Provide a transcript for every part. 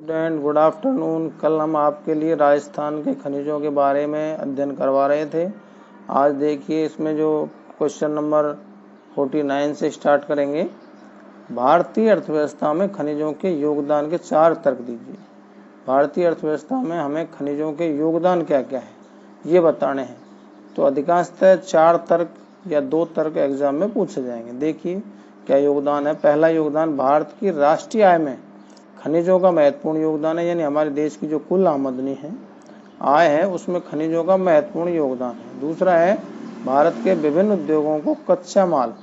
Student good afternoon. कल हम आपके लिए राजस्थान के खनिजों के बारे में अध्ययन करवा रहे थे। आज देखिए इसमें जो क्वेश्चन नंबर 49 से स्टार्ट करेंगे। भारतीय अर्थव्यवस्था में खनिजों के योगदान के 4 तर्क दीजिए। भारतीय अर्थव्यवस्था में हमें खनिजों के योगदान क्या क्या है ये बताने हैं। तो अधिकांशतः 4 तर्क या 2 तर्क एग्जाम में पूछे जाएंगे। देखिए क्या योगदान है। पहला योगदान, भारत की राष्ट्रीय आय में खनिजों का महत्वपूर्ण योगदान है। यानी हमारे देश की जो कुल आमदनी है, आय है, उसमें खनिजों का महत्वपूर्ण योगदान है। दूसरा है, भारत के विभिन्न उद्योगों को कच्चा माल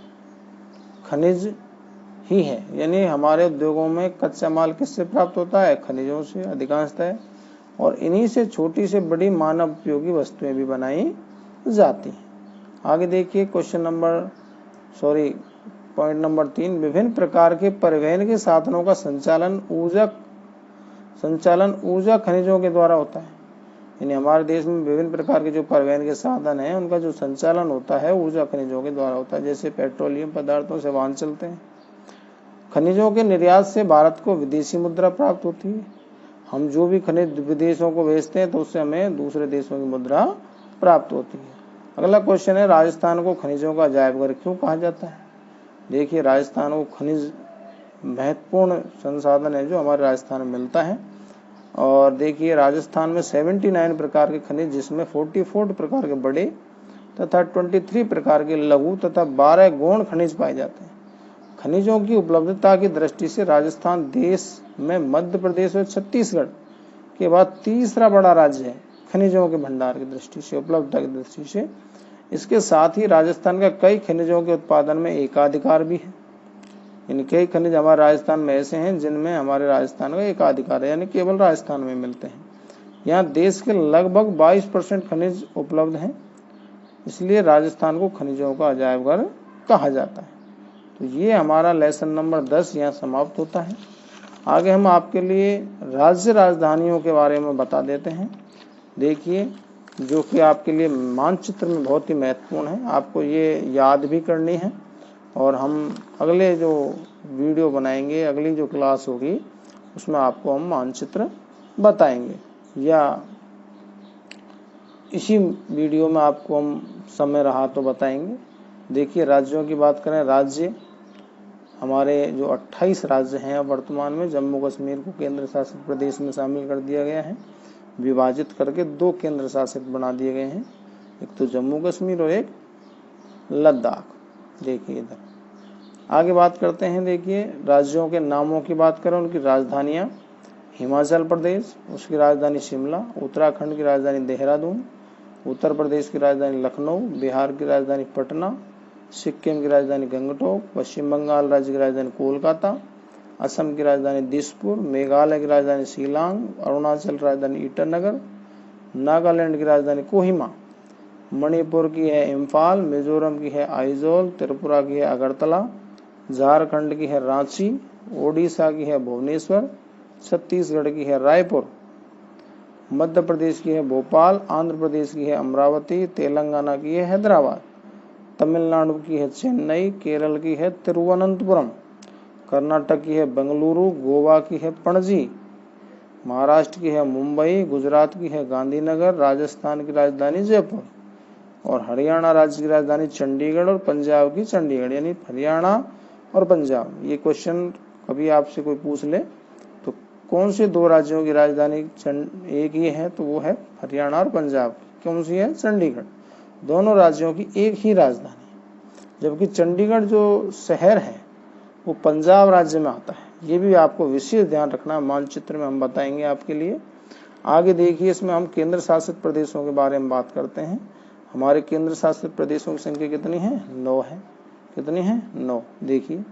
खनिज ही है। यानी हमारे उद्योगों में कच्चा माल किससे प्राप्त होता है? खनिजों से अधिकांशतः। और इन्हीं से छोटी से बड़ी मानव उपयोगी वस्तुएं भी बनाई जाती हैं। आगे देखिए पॉइंट नंबर 3, विभिन्न प्रकार के परिवहन के साधनों का संचालन ऊर्जा खनिजों के द्वारा होता है। यानी हमारे देश में विभिन्न प्रकार के जो परिवहन के साधन हैं, उनका जो संचालन होता है ऊर्जा खनिजों के द्वारा होता है। जैसे पेट्रोलियम पदार्थों से वाहन चलते हैं। खनिजों के निर्यात से भारत को विदेशी मुद्रा प्राप्त होती है। हम जो भी खनिज विदेशों को भेजते हैं तो उससे हमें दूसरे देशों की मुद्रा प्राप्त होती है। अगला क्वेश्चन है, राजस्थान को खनिजों का अजायबघर क्यों कहा जाता है? देखिए राजस्थान को खनिज महत्वपूर्ण संसाधन है जो हमारे राजस्थान में मिलता है। और देखिए राजस्थान में 79 प्रकार के खनिज, जिसमें 44 प्रकार के बड़े तथा 23 प्रकार के लघु तथा 12 गौण खनिज पाए जाते हैं। खनिजों की उपलब्धता की दृष्टि से राजस्थान देश में मध्य प्रदेश और छत्तीसगढ़ के बाद तीसरा बड़ा राज्य है खनिजों के भंडार की दृष्टि से, उपलब्धता की दृष्टि से। इसके साथ ही राजस्थान का कई खनिजों के उत्पादन में एकाधिकार भी है। यानी कई खनिज हमारे राजस्थान में ऐसे हैं जिनमें हमारे राजस्थान का एकाधिकार है, यानी केवल राजस्थान में मिलते हैं। यहाँ देश के लगभग 22% खनिज उपलब्ध हैं, इसलिए राजस्थान को खनिजों का अजायबघर कहा जाता है। तो ये हमारा लेसन नंबर 10 यहाँ समाप्त होता है। आगे हम आपके लिए राज्य राजधानियों के बारे में बता देते हैं। देखिए जो कि आपके लिए मानचित्र में बहुत ही महत्वपूर्ण है, आपको ये याद भी करनी है। और हम अगले जो वीडियो बनाएंगे, अगली जो क्लास होगी, उसमें आपको हम मानचित्र बताएंगे, या इसी वीडियो में आपको हम समय रहा तो बताएंगे। देखिए राज्यों की बात करें, राज्य हमारे जो 28 राज्य हैं वर्तमान में, जम्मू कश्मीर को केंद्र शासित प्रदेश में शामिल कर दिया गया है। विभाजित करके 2 केंद्र शासित बना दिए गए हैं, एक तो जम्मू कश्मीर और एक लद्दाख। देखिए इधर आगे बात करते हैं। देखिए राज्यों के नामों की बात करें, उनकी राजधानियां, हिमाचल प्रदेश उसकी राजधानी शिमला, उत्तराखंड की राजधानी देहरादून, उत्तर प्रदेश की राजधानी लखनऊ, बिहार की राजधानी पटना, सिक्किम की राजधानी गंगटोक, पश्चिम बंगाल राज्य की राजधानी कोलकाता, असम की राजधानी दिसपुर, मेघालय की राजधानी शिलांग, अरुणाचल राजधानी ईटानगर, नागालैंड की राजधानी कोहिमा, मणिपुर की है इम्फाल, मिजोरम की है आइजोल, त्रिपुरा की है अगरतला, झारखंड की है रांची, ओडिशा की है भुवनेश्वर, छत्तीसगढ़ की है रायपुर, मध्य प्रदेश की है भोपाल, आंध्र प्रदेश की है अमरावती, तेलंगाना की है हैदराबाद, तमिलनाडु की है चेन्नई, केरल की है तिरुवनंतपुरम, कर्नाटक की है बेंगलुरु, गोवा की है पणजी, महाराष्ट्र की है मुंबई, गुजरात की है गांधीनगर, राजस्थान की राजधानी जयपुर, और हरियाणा राज्य की राजधानी चंडीगढ़, और पंजाब की चंडीगढ़। यानी हरियाणा और पंजाब, ये क्वेश्चन कभी आपसे कोई पूछ ले तो कौन से 2 राज्यों की राजधानी एक ही है, तो वो है हरियाणा और पंजाब। कौन सी है? चंडीगढ़। दोनों राज्यों की एक ही राजधानी, जबकि चंडीगढ़ जो शहर है वो पंजाब राज्य में आता है। ये भी आपको विशेष ध्यान रखना, मानचित्र में हम बताएंगे आपके लिए। आगे देखिए इसमें हम केंद्र शासित प्रदेशों के बारे में बात करते हैं। हमारे केंद्र शासित प्रदेशों की संख्या कितनी है? 9 है। कितनी है? 9। देखिए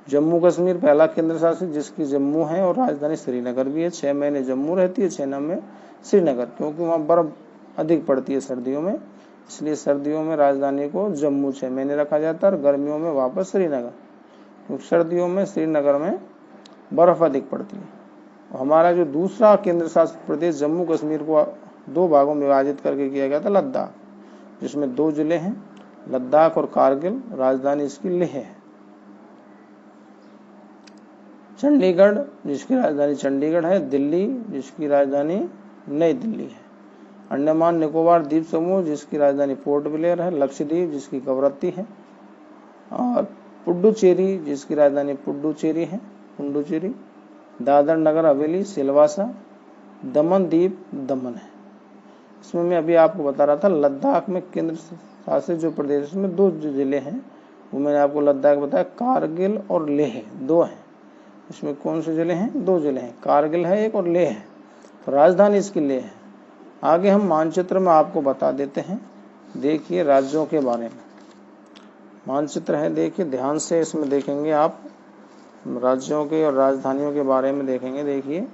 जम्मू कश्मीर पहला केंद्र शासित, जिसकी जम्मू है और राजधानी श्रीनगर भी है। 6 महीने जम्मू रहती है, 6 महीने श्रीनगर, क्योंकि वहाँ बर्फ अधिक पड़ती है सर्दियों में, इसलिए सर्दियों में राजधानी को जम्मू 6 महीने रखा जाता है और गर्मियों में वापस श्रीनगर, क्योंकि सर्दियों में श्रीनगर में बर्फ अधिक पड़ती है। हमारा जो दूसरा केंद्र शासित प्रदेश जम्मू कश्मीर को 2 भागों में विभाजित करके किया गया था, लद्दाख, जिसमें 2 जिले हैं, लद्दाख और कारगिल। राजधानी इसकी लेह है। चंडीगढ़ जिसकी राजधानी चंडीगढ़ है, दिल्ली जिसकी राजधानी नई दिल्ली है, अंडमान निकोबार द्वीप समूह जिसकी राजधानी पोर्ट ब्लेयर है, लक्षद्वीप जिसकी कवरत्ती है, और पुडुचेरी जिसकी राजधानी पुडुचेरी है, पुडुचेरी, दादर नगर हवेली सिलवासा, दमन द्वीप दमन है। इसमें मैं अभी आपको बता रहा था लद्दाख में केंद्र शासित जो प्रदेश में 2 जिले हैं, वो मैंने आपको लद्दाख बताया, कारगिल और लेह 2 हैं। इसमें कौन से जिले हैं? 2 जिले हैं, कारगिल है एक और लेह है, तो राजधानी इसकी लेह है। आगे हम मानचित्र में आपको बता देते हैं, देखिए राज्यों के बारे में मानचित्र है, देखिए ध्यान से इसमें देखेंगे आप, राज्यों के और राजधानियों के बारे में देखेंगे। देखिए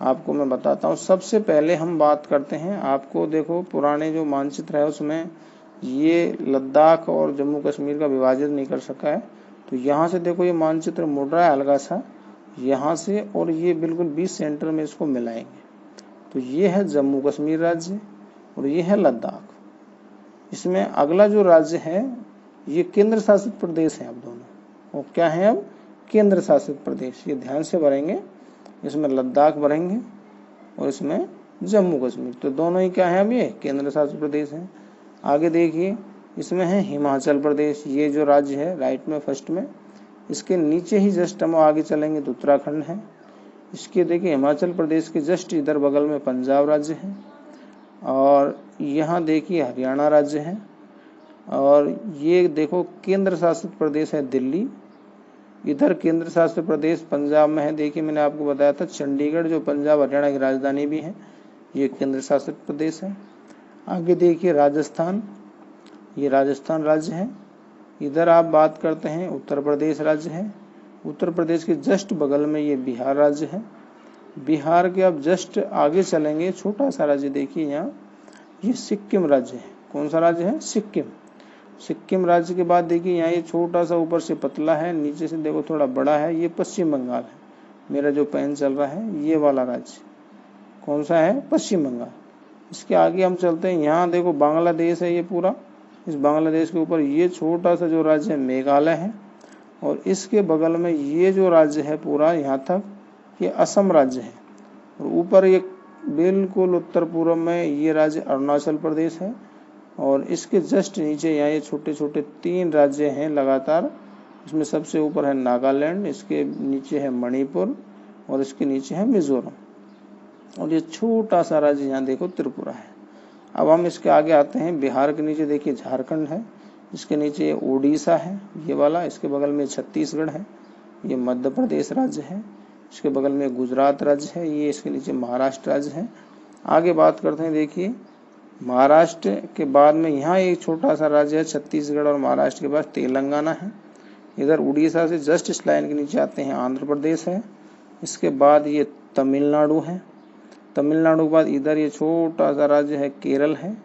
आपको मैं बताता हूँ, सबसे पहले हम बात करते हैं, आपको देखो पुराने जो मानचित्र है उसमें ये लद्दाख और जम्मू कश्मीर का विभाजित नहीं कर सका है, तो यहाँ से देखो ये मानचित्र मुड़ रहा है हल्का सा यहाँ से, और ये बिल्कुल बीच सेंटर में इसको मिलाएंगे, तो ये है जम्मू कश्मीर राज्य और ये है लद्दाख। इसमें अगला जो राज्य है ये केंद्र शासित प्रदेश है, अब दोनों और क्या है, अब केंद्र शासित प्रदेश, ये ध्यान से भरेंगे, इसमें लद्दाख भरेंगे और इसमें जम्मू कश्मीर, तो दोनों ही क्या है, अब ये केंद्र शासित प्रदेश हैं। आगे देखिए इसमें है हिमाचल प्रदेश, ये जो राज्य है राइट में फर्स्ट में, इसके नीचे ही जस्ट हम आगे चलेंगे तो उत्तराखंड है। इसके देखिए हिमाचल प्रदेश के जस्ट इधर बगल में पंजाब राज्य है, और यहाँ देखिए हरियाणा राज्य है, और ये देखो केंद्र शासित प्रदेश है दिल्ली, इधर केंद्र शासित प्रदेश पंजाब में है, देखिए मैंने आपको बताया था चंडीगढ़ जो पंजाब हरियाणा की राजधानी भी है, ये केंद्र शासित प्रदेश है। आगे देखिए राजस्थान, ये राजस्थान राज्य है। इधर आप बात करते हैं उत्तर प्रदेश राज्य है, उत्तर प्रदेश के जस्ट बगल में ये बिहार राज्य है। बिहार के अब जस्ट आगे चलेंगे, छोटा सा राज्य देखिए यहाँ, ये सिक्किम राज्य है। कौन सा राज्य है? सिक्किम। सिक्किम राज्य के बाद देखिए यहाँ ये छोटा सा ऊपर से पतला है, नीचे से देखो थोड़ा बड़ा है, ये पश्चिम बंगाल है। मेरा जो पेन चल रहा है ये वाला राज्य कौन सा है? पश्चिम बंगाल। इसके आगे हम चलते हैं, यहाँ देखो बांग्लादेश है ये पूरा, इस बांग्लादेश के ऊपर ये छोटा सा जो राज्य है मेघालय है, और इसके बगल में ये जो राज्य है पूरा यहाँ तक ये असम राज्य है, और ऊपर ये बिल्कुल उत्तर पूर्व में ये राज्य अरुणाचल प्रदेश है, और इसके जस्ट नीचे यहाँ ये छोटे छोटे 3 राज्य हैं लगातार, इसमें सबसे ऊपर है नागालैंड, इसके नीचे है मणिपुर, और इसके नीचे है मिजोरम, और ये छोटा सा राज्य यहाँ देखो त्रिपुरा है। अब हम इसके आगे आते हैं, बिहार के नीचे देखिए झारखंड है, इसके नीचे उड़ीसा है ये वाला, इसके बगल में छत्तीसगढ़ है, ये मध्य प्रदेश राज्य है, इसके बगल में गुजरात राज्य है, ये इसके नीचे महाराष्ट्र राज्य है। आगे बात करते हैं, देखिए महाराष्ट्र के बाद में यहाँ एक छोटा सा राज्य है छत्तीसगढ़, और महाराष्ट्र के बाद तेलंगाना है। इधर उड़ीसा से जस्ट इस लाइन के नीचे आते हैं आंध्र प्रदेश है, इसके बाद ये तमिलनाडु है, तमिलनाडु के बाद इधर ये छोटा सा राज्य है केरल है,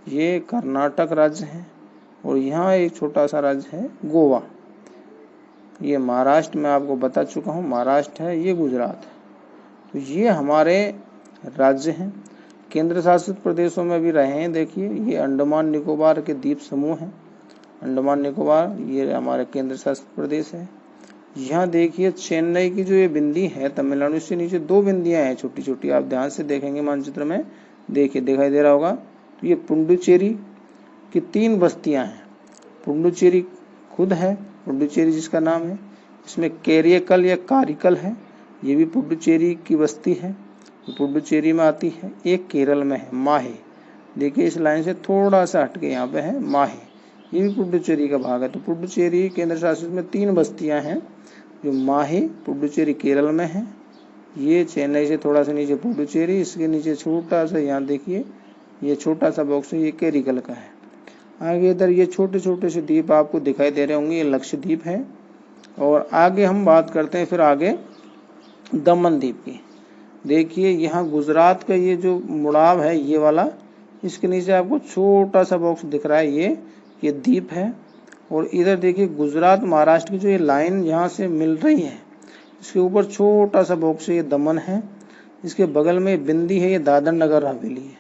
ये कर्नाटक राज्य है, और यहाँ एक छोटा सा राज्य है गोवा। ये महाराष्ट्र में आपको बता चुका हूँ, महाराष्ट्र है, ये गुजरात है। तो ये हमारे राज्य हैं। केंद्र शासित प्रदेशों में भी रहे हैं, देखिए ये अंडमान निकोबार के द्वीप समूह हैं, अंडमान निकोबार ये हमारे केंद्र शासित प्रदेश है। यहाँ देखिए चेन्नई की जो ये बिंदी है तमिलनाडु से नीचे 2 बिंदियां हैं छोटी छोटी, आप ध्यान से देखेंगे मानचित्र में, देखिए दिखाई दे रहा होगा, तो ये पुडुचेरी की 3 बस्तियां हैं। पुडुचेरी खुद है, पुडुचेरी जिसका नाम है, इसमें कैरिकल या कारिकल है, ये भी पुडुचेरी की बस्ती है, पुडुचेरी में आती है। एक केरल में है माहे, देखिए इस लाइन से थोड़ा सा हटके यहाँ पे है माहे, ये भी पुडुचेरी का भाग है। तो पुडुचेरी केंद्र शासित में 3 बस्तियां हैं, जो माहे पुडुचेरी केरल में है, ये चेन्नई से थोड़ा सा नीचे पुडुचेरी, इसके नीचे छोटा सा यहाँ देखिए ये छोटा सा बॉक्स है, ये कैरिकल का है। आगे इधर ये छोटे छोटे से द्वीप आपको दिखाई दे रहे होंगे, ये लक्षद्वीप है। और आगे हम बात करते हैं फिर आगे दमन द्वीप की, देखिए यहाँ गुजरात का ये जो मुड़ाव है ये वाला, इसके नीचे आपको छोटा सा बॉक्स दिख रहा है, ये द्वीप है। और इधर देखिए गुजरात महाराष्ट्र की जो ये लाइन यहाँ से मिल रही है, इसके ऊपर छोटा सा बॉक्स है, ये दमन है, इसके बगल में बिंदी है, ये दादर नगर हवेली है,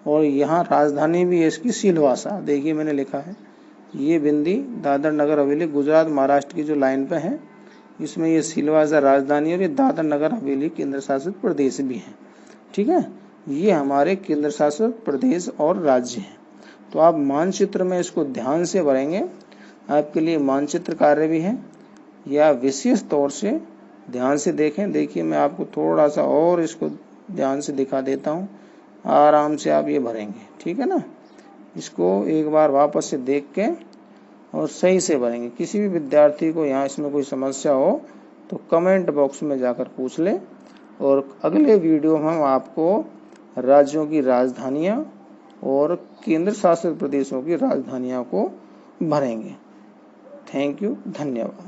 और यहाँ राजधानी भी है इसकी सिलवासा, देखिए मैंने लिखा है, ये बिंदी दादर नगर हवेली गुजरात महाराष्ट्र की जो लाइन पे है, इसमें ये सिलवासा राजधानी और ये दादर नगर हवेली केंद्र शासित प्रदेश भी हैं। ठीक है, ये हमारे केंद्र शासित प्रदेश और राज्य हैं। तो आप मानचित्र में इसको ध्यान से भरेंगे, आपके लिए मानचित्र कार्य भी है, या विशेष तौर से ध्यान से देखें। देखिए मैं आपको थोड़ा सा और इसको ध्यान से दिखा देता हूँ, आराम से आप ये भरेंगे। ठीक है ना, इसको एक बार वापस से देख के और सही से भरेंगे। किसी भी विद्यार्थी को यहाँ इसमें कोई समस्या हो तो कमेंट बॉक्स में जाकर पूछ ले, और अगले वीडियो में हम आपको राज्यों की राजधानियाँ और केंद्र शासित प्रदेशों की राजधानियों को भरेंगे। थैंक यू, धन्यवाद।